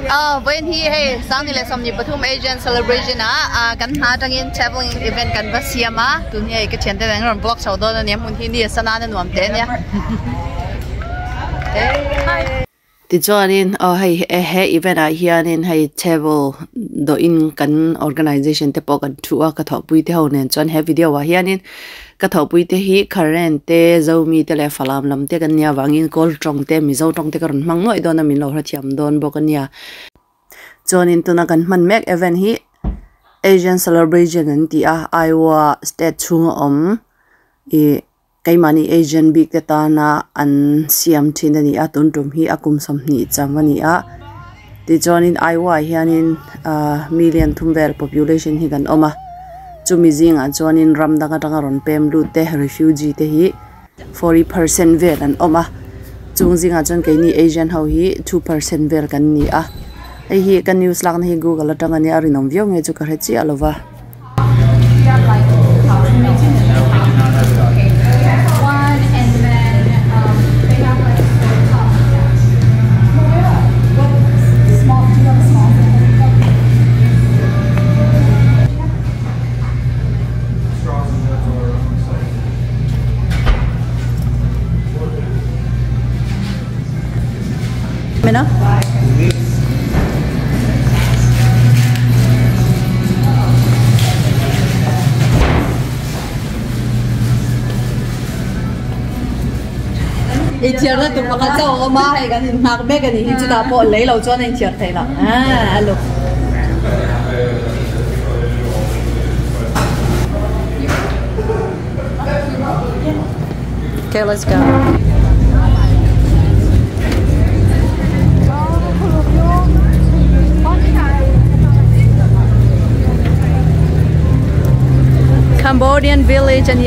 When he hey sang nile somni pathum Asian celebration kan ha tangin traveling event kan basiama tunia ke chente dang block sau do ne mun hi ni sana na nuam te nya ti chuanin hei event a hianin hei travel do in kan organization te po kan thua ka thopui te ho nen chuan he video wa hianin ka thopui te hi current te zomi te le falam lam te kan nia wangin kol tong te mi zo tong te karon mang noi do na min lo thiam don bo kan nia chuanin tuna kan man mek event hi Asian Celabrasian an ti a Iowa state chung i kaimani Asian big ta na an siam thin ani a tuntum hi akum samni chamani a ti chuanin Iowa hianin million thumvel population hi kan oma chumi zinga chuanin ramdanga tanga ron pem lu te refugee te hi 40% vel an oma chung zinga chon ke ni Asian ho hi 2% vel kan ni a ai hi kan news lak na hi Google atanga ni arinom vyo nge chu ka he chi alova Mena? Ichiar na tu pakatsaw ko mahay ganin makbe ganin hindi ta po laylaw chuan na ichiar tayo lang alo okay, let's go. Cambodian village and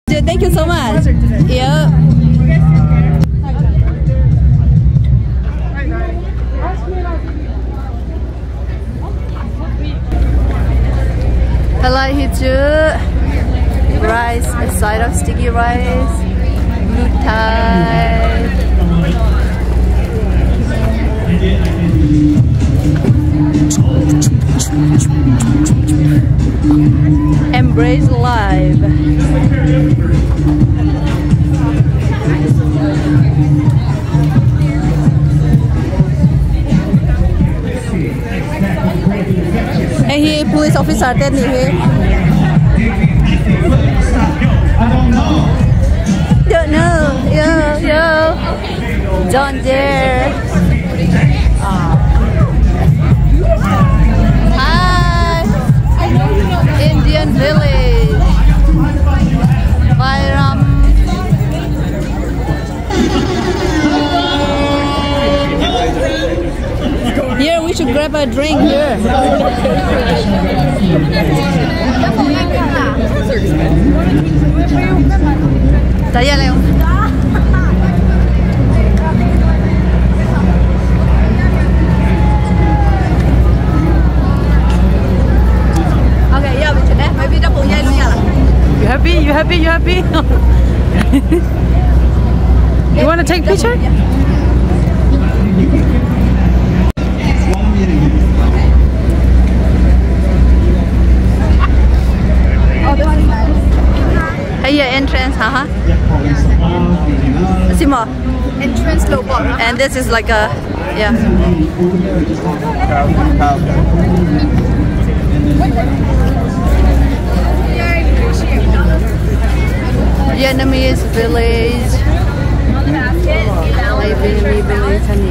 Thank you so much. Yeah. Hello, hiju. Rice, a side of sticky rice. Blue Thai. Embrace life. Hey, police officer, tell me here. Don't know. Yo. Don't dare. Hi. Indian village. Bairam. Here we should grab a drink here. Taya Leo. Okay, yeah, we should maybe double yeah. You happy? You want to take picture? Hey, your entrance, Simo. Entrance low bar. And this is like a, yeah. Vietnamese village. Vietnamese village, and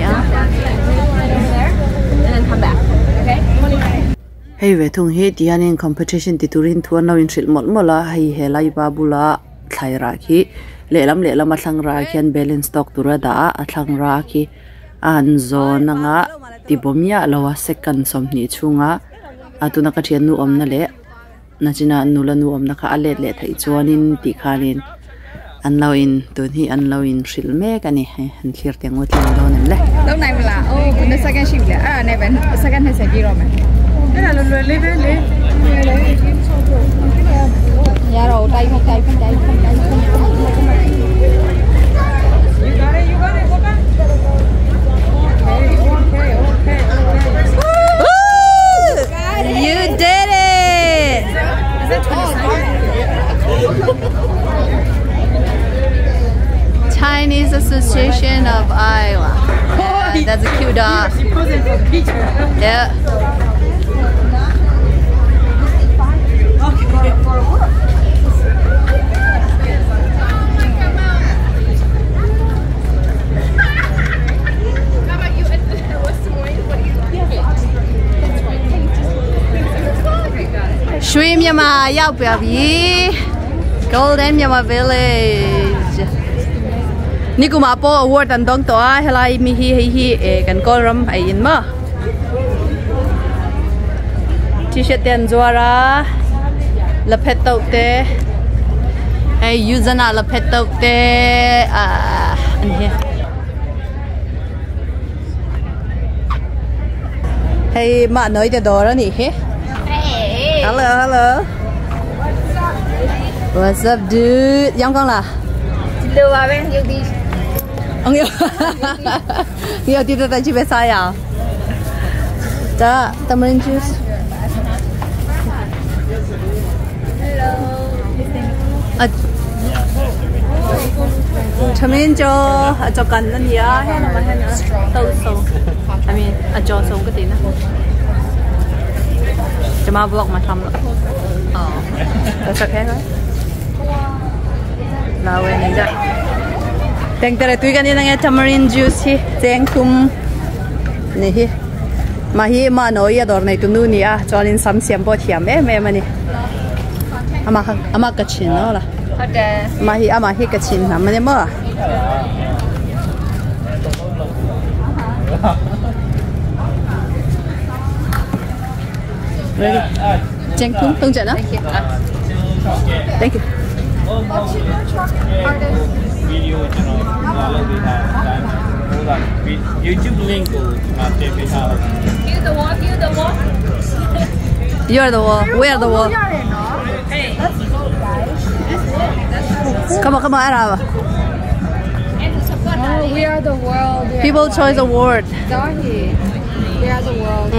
then come back. Okay. Hey, we thung he dianin competition titurin thuan lawin shil mola hei helai babula thaira ki lelam athlang ra khian balance stock turada athlang ra ki an zone nga tibomya lawa second somni chunga atuna ka thian nu omna le nachina nula nu omna kha ale le thai chuanin ti khanin an lawin tun hi an lawin shil me ka ni han thlir teng wat lang don le lâu này là ô cái second shift le này vẫn second hay second rồi mà cái là lùi lên nhà rồi đây không đây You did it! Chinese Association of Iowa. Yeah, that's a cute dog. Yeah. Shrimp Yama Yao Baby Golden Yama Village Nikuma po award and dong to helai mi hi kan kolram ai in ma T-shirt ten zuara lapet tok te ai yuzana lapet tok te an here hey ma nói te do ra ni he Hello. What's up, dude? Yang con là? Lưu à bên yêu đi. Ông yêu đi tới chỉ biết sai à? Đó, tamarind juice. Hello. Tamarind cho cần nó gì á? Hay là mà hay nữa? Tâu sầu. I mean, cho sầu cái gì nữa?จะมา vlog มาทำหรออ๋อแล้วสักแค่ไหนเราเองนี่จ้ะแต่งแต่ละตัวกันนี่นะไง tamarind juice ที่แจงคุมนี่ที่มาที่มาหน่อยดอกในตัวนู้นนี่อ่ะจอลินซ้ำเสียมปวดเทียมแม่มานี่อามากระชินเนาะล่ะมาที่กระชินนะมันเนี่ยมั้งReady? Cheng Tung trận đó. Thank you. YouTube link को आपके Bihar You're the wall. We're the wall. Come on, Arab. Oh, we are the world. People Choice Award. We are the world.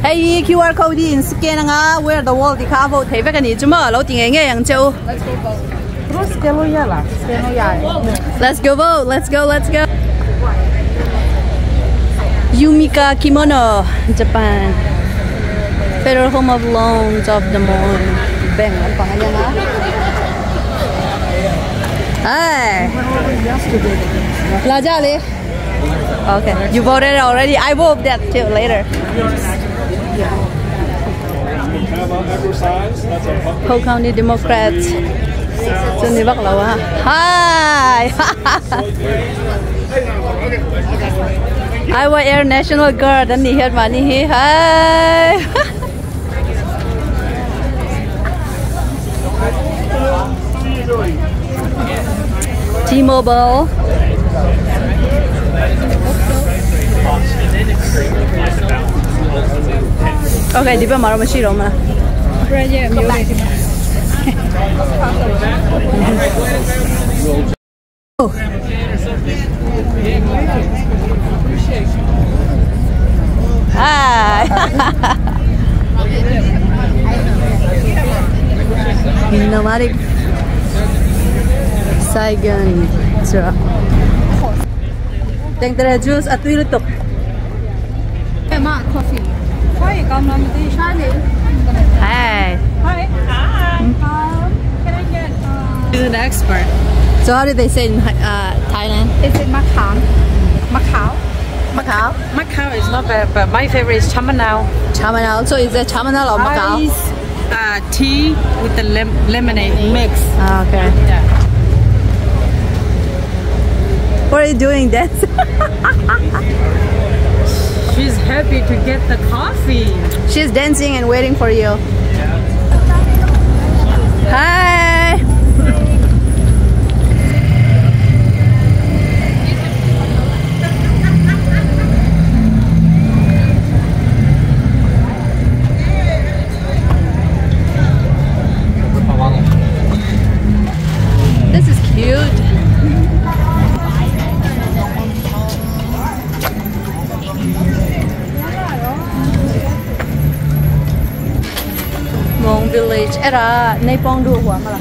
Hey, QR code in scan nga. We're the wall. Di ka vote. Hey, cái này chúng mà lâu tiếng nghe yang châu. Let's go vote. Let's go vote. Let's go. Let's go. Yumika Kimono, Japan. Federal Home of Loans of the Moon. Bang, ang pangalan nga? Hi. Lajali. Okay, you voted already. I vote that too later. Polk County Democrats. Hi. Iowa Air National Guard. Anh đi hết mà đi hi. Hi. T-Mobile. Okay, di ba marami siya ma? Hi. Nomadic Saigon. Thank the juice at Wiltok. Coffee. Hi, Charlie. Hi. Hi. Can I get? You're the expert. So how do they say in Thailand? Is it Macau? Macau? Macau. Macau is not bad, but my favorite is Chamanao. Chamanao. So is it Chamanao or Macau? Ice, tea with the lemonade mix. Ah, okay. Yeah. What are you doing, Dad? She's happy to get the coffee. She's dancing and waiting for you. Hi. This is cute. Mong Village. Era nay pong du hua ma la.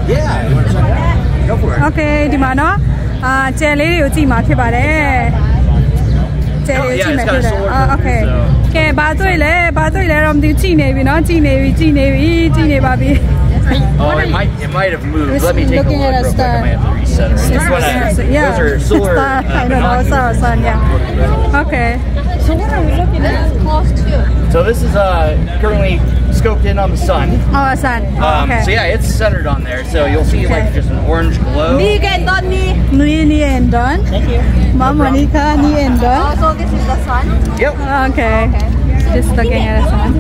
Yeah, you want to check it out? Go for it. Okay, di mana? Jelly ကိုကြည့်မှာဖြစ်ပါတယ်။ Jelly ကိုကြည့်မယ်ဖြစ်တယ်။ Okay. ကဲဘာတွေ့လဲတော့မသိကြည့်နေပြီเนาะကြည့်နေပါပြီ။ Oh, it might have moved. Let me take a look Looking at real a quick. I might have to reset it. Just wanna, Yeah. those are solar. I don't know, sun, yeah. Okay. So what are we looking at? Close to. So this is currently scoped in on the sun. Oh, sun. Okay. So yeah, it's centered on there. So you'll see like just an orange glow. Ni and done. Thank you. Mama Nika, ni and done. So this is the sun? Yep. Okay. Just looking at the sun.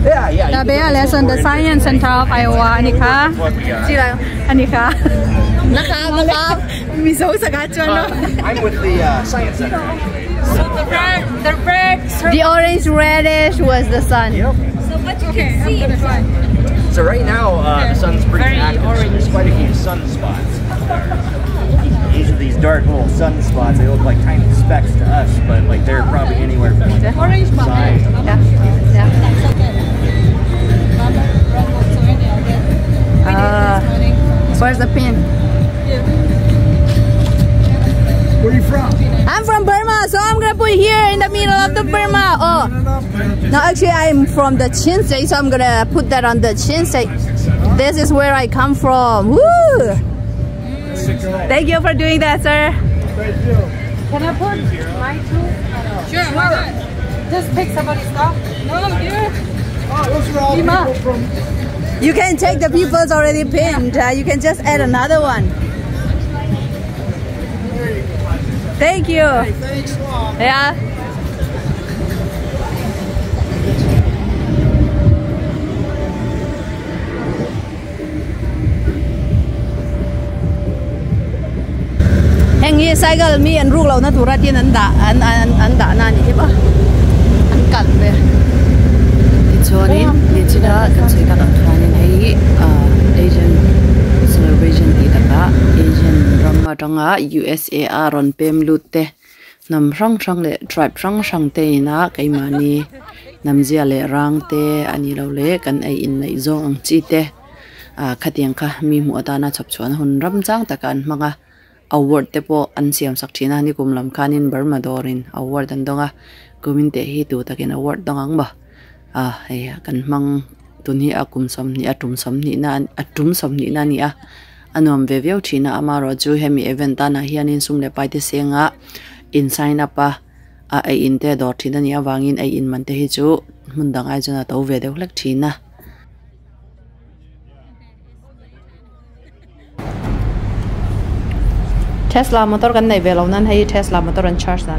Yeah. The Bear lesson, the Science Center of Iowa, Anika. What we got. Anika. I'm with the Science Center. The orange reddish was the sun. Yep. So what you can see? So right now, the sun's pretty active. So there's quite a few sunspots. These are these dark little sunspots. They look like tiny specks to us, but like they're probably anywhere from like Orange size. Yeah. Where's the pin? Where are you from? I'm from Burma, so I'm gonna put here in the middle of the Burma. Oh, no, actually I'm from the Chin State, so I'm gonna put that on the Chin State. This is where I come from. Woo! Thank you for doing that, sir. Thank you. Can I put my two? Sure, why not? Just pick somebody's stuff. No, yeah. You can take the people's already pinned. You can just add another one. Thank you. Hey, thanks a lot. Yeah. Hengi cycle mi an ruk lo na tura tin an da na ni ba an kan be Sorry, it's not considered a planning Asian Celabrasian itaka Asian Ramadanga USA on Pem Lute Nam Rang le tribe Rang te na kaimani Namzia le rang te anilo le kan ai in nei zong ang chi te khatiang kha mi mu atana chap chuan hun ram chang takan manga award te po an siam sak thina ni kumlam khanin Burma dorin award an donga kumin te hi tu takin award dongang ba hey kan mang tuni akum som ni atum som ni na ni a anom ve veu thina amaro chu hemi event ana hianin sumle paite senga in sign up a ai in te dor thina ni awangin ai in man te hi chu mundang ai jana to ve deuh lek thina Tesla motor kan nei velo nan hei Tesla motor an charge na